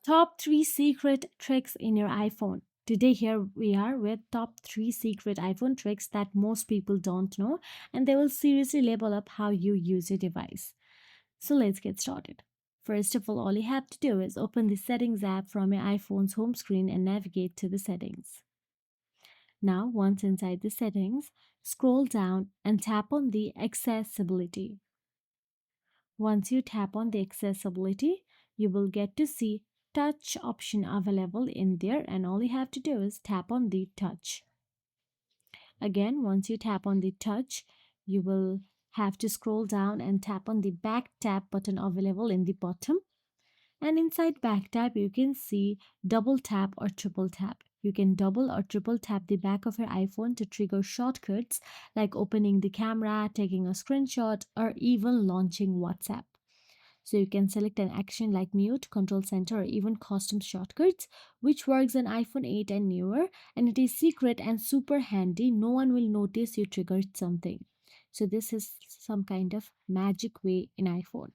Top 3 secret tricks in your iPhone. Today, here we are with top 3 secret iPhone tricks that most people don't know, and they will seriously level up how you use your device. So, let's get started. First of all you have to do is open the Settings app from your iPhone's home screen and navigate to the settings. Now, once inside the settings, scroll down and tap on the Accessibility. Once you tap on the accessibility, you will get to see touch option available in there, and all you have to do is tap on the touch. Again, once you tap on the touch, you will have to scroll down and tap on the back tap button available in the bottom. And inside back tap, you can see double tap or triple tap. You can double or triple tap the back of your iPhone to trigger shortcuts like opening the camera, taking a screenshot, or even launching WhatsApp. So you can select an action like mute, control center, or even custom shortcuts, which works on iPhone 8 and newer, and it is secret and super handy. No one will notice you triggered something. So this is some kind of magic way in iPhone.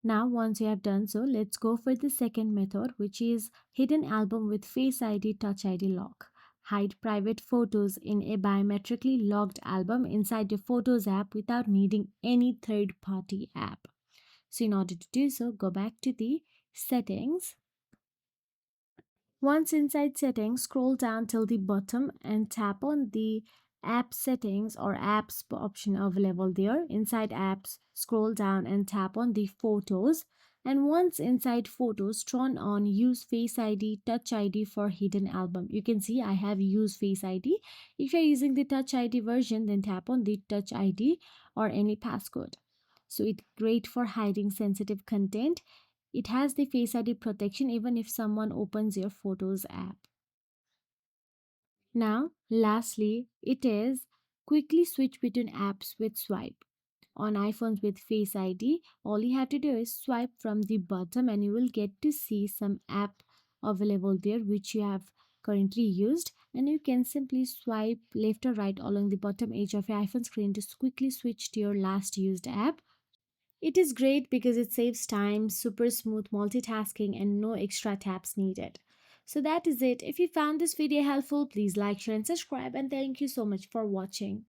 Now, once you have done so, let's go for the second method, which is hidden album with Face ID, Touch ID lock. Hide private photos in a biometrically locked album inside your Photos app without needing any third party app. So in order to do so, go back to the settings. Once inside settings, scroll down till the bottom and tap on the app settings or apps option available there. Inside apps, scroll down and tap on the photos. And once inside photos, turn on use face ID, touch ID for hidden album. You can see I have use face ID. If you're using the touch ID version, then tap on the touch ID or any passcode. So it's great for hiding sensitive content. It has the Face ID protection even if someone opens your Photos app. Now, lastly, it is quickly switch between apps with swipe. On iPhones with Face ID, all you have to do is swipe from the bottom and you will get to see some app available there which you have currently used, and you can simply swipe left or right along the bottom edge of your iPhone screen to quickly switch to your last used app. It is great because it saves time, super smooth multitasking, and no extra taps needed. So that is it. If you found this video helpful, please like, share, and subscribe. And thank you so much for watching.